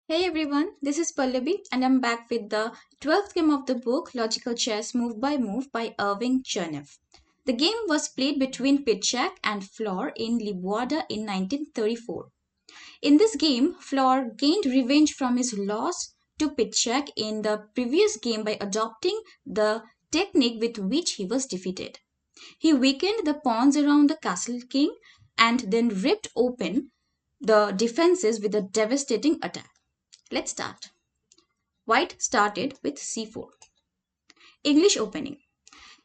Hey everyone, this is Pallavi and I'm back with the 12th game of the book Logical Chess Move by Move by Irving Chernev. The game was played between Pitschak and Flohr in Liebwerda in 1934. In this game, Flohr gained revenge from his loss to Pitschak in the previous game by adopting the technique with which he was defeated. He weakened the pawns around the castle king and then ripped open the defenses with a devastating attack. Let's start. White started with c4. English opening.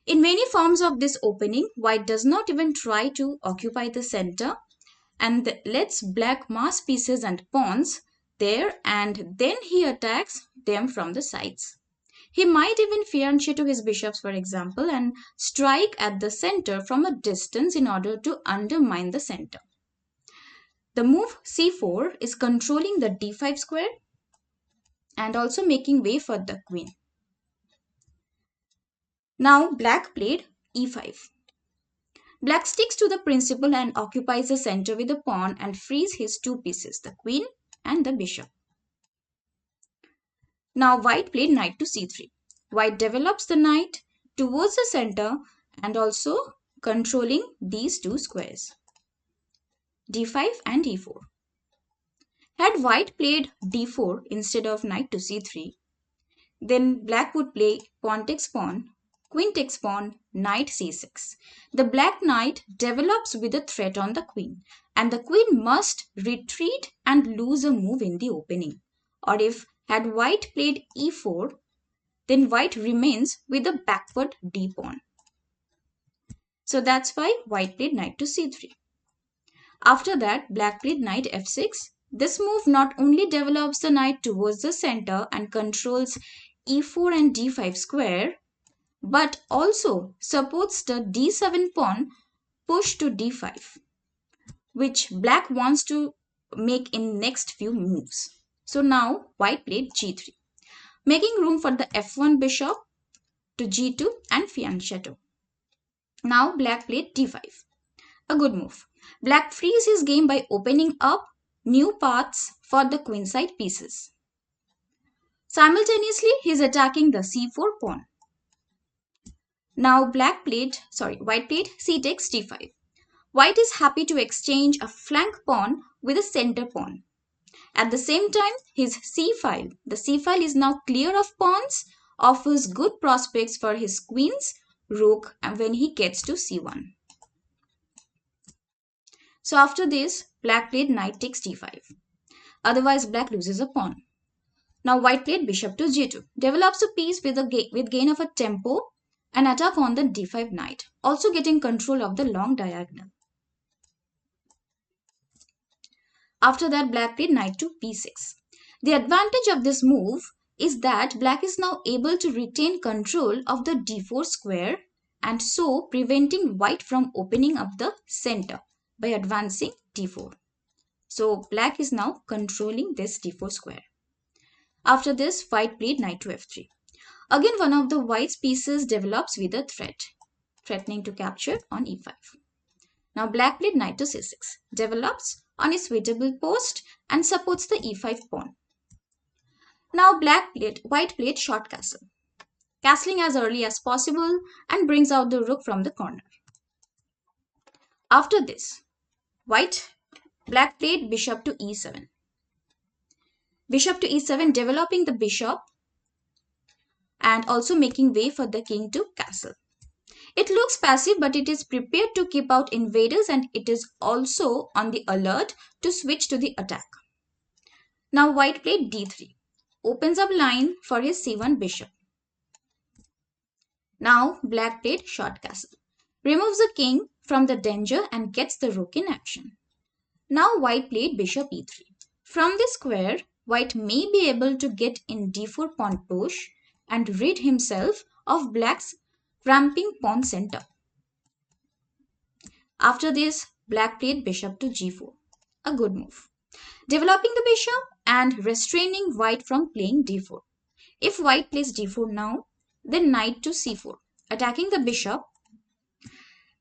In many forms of this opening, white does not even try to occupy the center and lets black mass pieces and pawns there, and then he attacks them from the sides. He might even fianchet to his bishops, for example, and strike at the center from a distance in order to undermine the center. The move c4 is controlling the d5 square and also making way for the queen. Now black played e5. Black sticks to the principle and occupies the center with a pawn and frees his two pieces, the queen and the bishop. Now white played knight to c3. White develops the knight towards the center and also controlling these two squares, d5 and e4. Had white played d4 instead of knight to c3, then black would play pawn takes pawn, queen takes pawn, knight c6. The black knight develops with a threat on the queen, and the queen must retreat and lose a move in the opening. Or if had white played e4, then white remains with a backward d pawn. So that's why white played knight to c3. After that, black played knight f6. This move not only develops the knight towards the center and controls e4 and d5 square, but also supports the d7 pawn push to d5, which black wants to make in next few moves. So now white played g3, making room for the f1 bishop to g2 and fianchetto. Now black played d5, a good move. Black frees his game by opening up new paths for the queenside pieces. Simultaneously, he is attacking the c4 pawn. Now white played c takes d5. White is happy to exchange a flank pawn with a center pawn. At the same time, his c-file, the c-file is now clear of pawns, offers good prospects for his queen's rook when he gets to c1. So after this, black played knight takes d5. Otherwise, black loses a pawn. Now white played bishop to g2, develops a piece with gain of a tempo and attack on the d5 knight, also getting control of the long diagonal. After that, black played knight to b6. The advantage of this move is that black is now able to retain control of the d4 square and so preventing white from opening up the center by advancing d4. So black is now controlling this d4 square. After this, white played knight to f3. Again, one of the white's pieces develops with a threat, threatening to capture on e5. Now black played knight to c6, develops on a suitable post and supports the e5 pawn. Now white played short castle, castling as early as possible and brings out the rook from the corner. After this, black played bishop to e7. Bishop to e7, developing the bishop and also making way for the king to castle. It looks passive, but it is prepared to keep out invaders and it is also on the alert to switch to the attack. Now white played d3, opens up line for his c1 bishop. Now black played short castle, removes the king from the danger and gets the rook in action. Now white played bishop e3. From this square, white may be able to get in d4 pawn push and rid himself of black's ramping pawn center. After this, black played bishop to g4, a good move, developing the bishop and restraining white from playing d4. If white plays d4 now, then knight to c4, attacking the bishop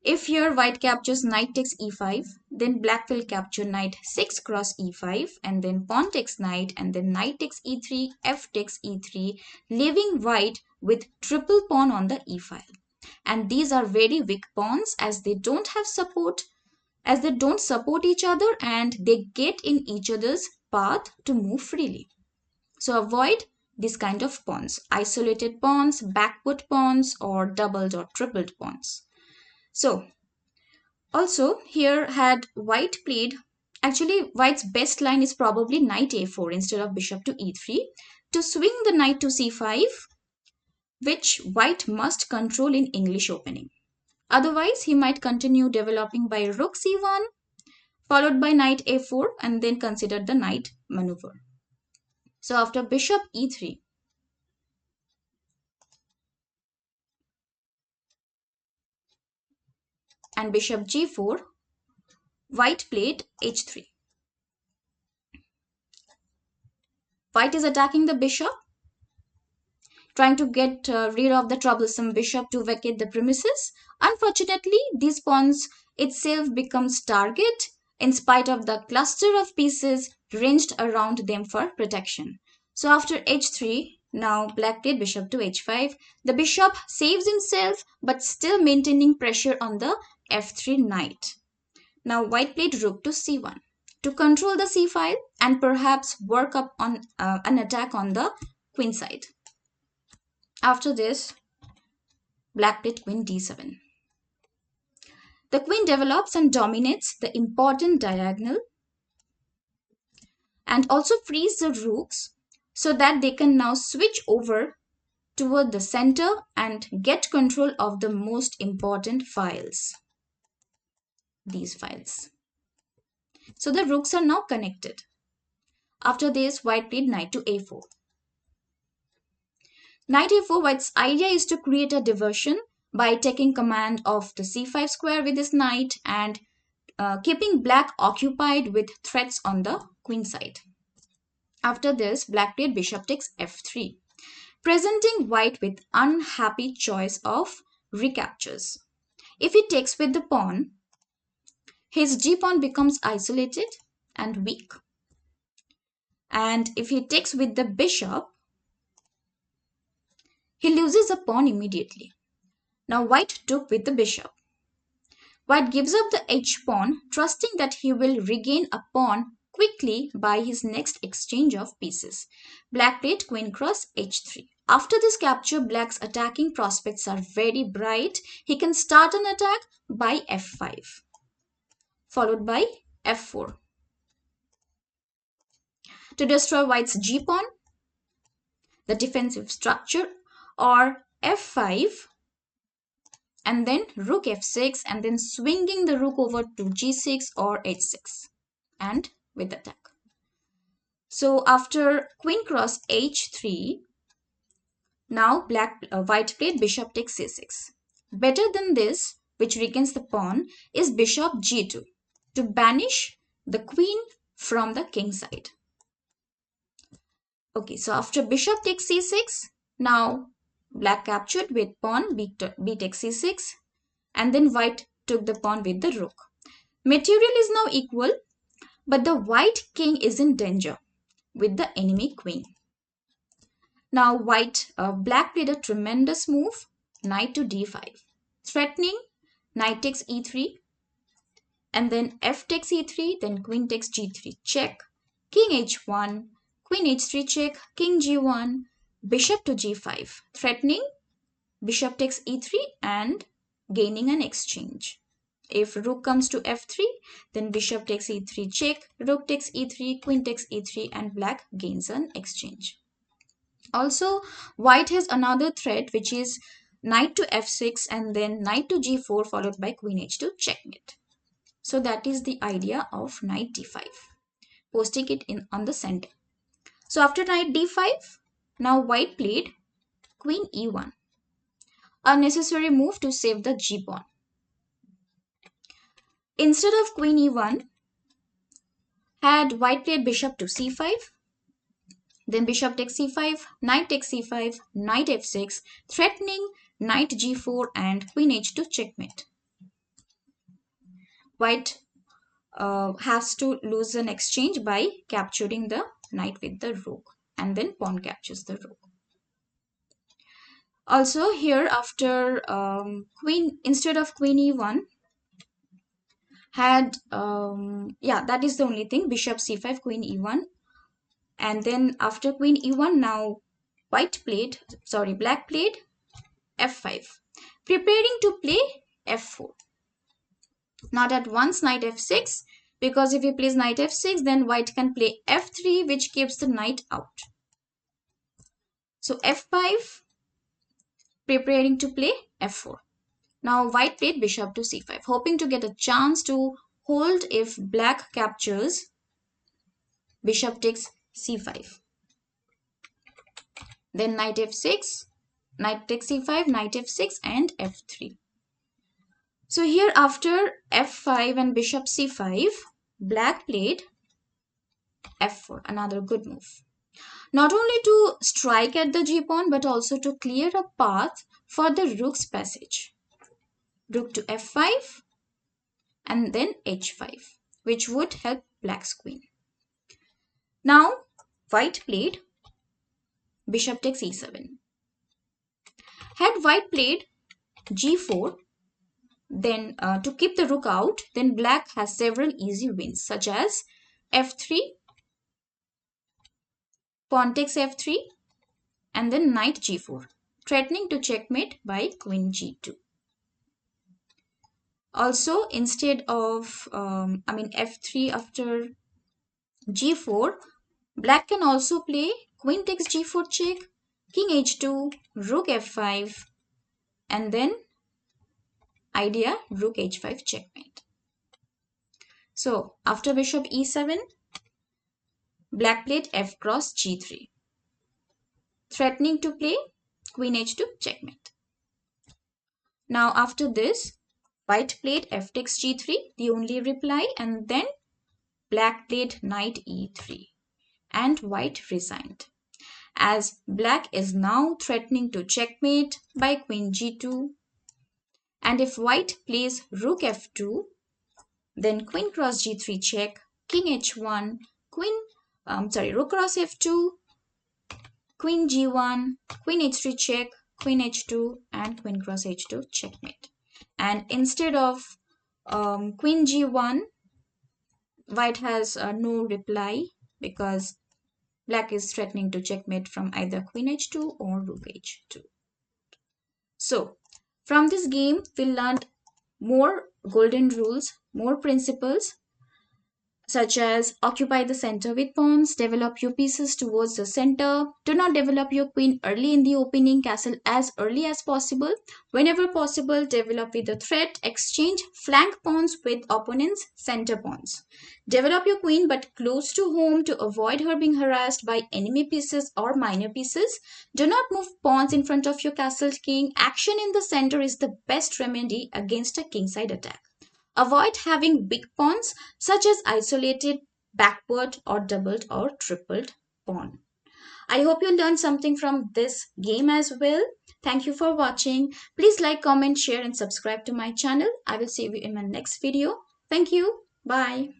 If here white captures knight takes e5, then black will capture knight 6 cross e5, and then pawn takes knight, and then knight takes e3, f takes e3, leaving white with triple pawn on the e file. And these are very weak pawns as they don't have support, as they don't support each other and they get in each other's path to move freely. So avoid this kind of pawns, isolated pawns, backward pawns, or doubled or tripled pawns. So also here had white played, actually white's best line is probably knight a4 instead of bishop to e3 to swing the knight to c5, which white must control in English opening. Otherwise, he might continue developing by rook c1, followed by knight a4, and then consider the knight maneuver. So after bishop e3, and bishop g4, white played h3. White is attacking the bishop, trying to get rid of the troublesome bishop to vacate the premises. Unfortunately, these pawns itself becomes target in spite of the cluster of pieces ranged around them for protection. So after h3, now black played bishop to h5. The bishop saves himself but still maintaining pressure on the f3 knight. Now white played rook to c1 to control the c file and perhaps work up on an attack on the queen side. After this, black played queen d7. The queen develops and dominates the important diagonal and also frees the rooks so that they can now switch over toward the center and get control of the most important files, these files. So the rooks are now connected. After this, white played knight to a4. Knight a4, white's idea is to create a diversion by taking command of the c5 square with his knight and keeping black occupied with threats on the queen side. After this, black played bishop takes f3, presenting white with unhappy choice of recaptures. If he takes with the pawn, his g-pawn becomes isolated and weak. And if he takes with the bishop, he loses a pawn immediately. Now white took with the bishop. White gives up the h-pawn, trusting that he will regain a pawn quickly by his next exchange of pieces. Black played queen cross h3. After this capture, black's attacking prospects are very bright. He can start an attack by f5, followed by f4. To destroy white's g-pawn, the defensive structure, or f5, and then rook f6, and then swinging the rook over to g6 or h6, and with attack. So after queen cross h3, now white played bishop takes c6. Better than this, which regains the pawn, is bishop g2 to banish the queen from the king side. Okay, so after bishop takes c6, now black captured with pawn b takes c6, and then white took the pawn with the rook. Material is now equal, but the white king is in danger with the enemy queen. Now black played a tremendous move, knight to d5, threatening knight takes e3, and then f takes e3, then queen takes g3 check, king h1, queen h3 check, king g1, bishop to g5, threatening bishop takes e3 and gaining an exchange. If rook comes to f3, then bishop takes e3 check, rook takes e3, queen takes e3, and black gains an exchange. Also, white has another threat, which is knight to f6 and then knight to g4 followed by queen h2 checkmate. So that is the idea of knight d5, posting it on the center. So after knight d5, now white played queen e1, a necessary move to save the g-pawn. Instead of queen e1, had white played bishop to c5, then bishop takes c5, knight takes c5, knight f6, threatening knight g4 and queen h2 checkmate. white has to lose an exchange by capturing the knight with the rook, and then pawn captures the rook. Also here, after queen, instead of queen e1, had yeah, that is the only thing, bishop c5, queen e1, and then after queen e1, now black played f5, preparing to play f4. Not at once knight f6, because if he plays knight f6, then white can play f3, which keeps the knight out. So f5, preparing to play f4. Now white played bishop to c5, hoping to get a chance to hold if black captures. Bishop takes c5. Then knight f6, knight takes c5, knight f6, and f3. So here, after f5 and bishop c5, black played f4, another good move. Not only to strike at the g-pawn, but also to clear a path for the rook's passage. Rook to f5 and then h5, which would help black's queen. Now white played bishop takes e7. Had white played g4, then to keep the rook out, then black has several easy wins, such as f3, pawn takes f3, and then knight g4, threatening to checkmate by queen g2. Also, instead of f3 after g4, black can also play queen takes g4 check, king h2, rook f5, and then idea rook h5 checkmate. So after bishop e7, black played f cross g3, threatening to play queen h2 checkmate. Now after this, white played f takes g3, the only reply, and then black played knight e3, and white resigned, as black is now threatening to checkmate by queen g2. And if white plays rook f2, then queen cross g3 check, king h1, rook cross f2, queen g1, queen h3 check, queen h2, and queen cross h2 checkmate. And instead of queen g1, white has no reply, because black is threatening to checkmate from either queen h2 or rook h2. So from this game, we learned more golden rules, more principles, such as occupy the center with pawns, develop your pieces towards the center, do not develop your queen early in the opening castle as early as possible. Whenever possible, develop with a threat, exchange flank pawns with opponent's center pawns. Develop your queen but close to home to avoid her being harassed by enemy pieces or minor pieces. Do not move pawns in front of your castle king. Action in the center is the best remedy against a kingside attack. Avoid having weak pawns such as isolated, backward, or doubled or tripled pawn. I hope you learned something from this game as well. Thank you for watching. Please like, comment, share, and subscribe to my channel. I will see you in my next video. Thank you. Bye.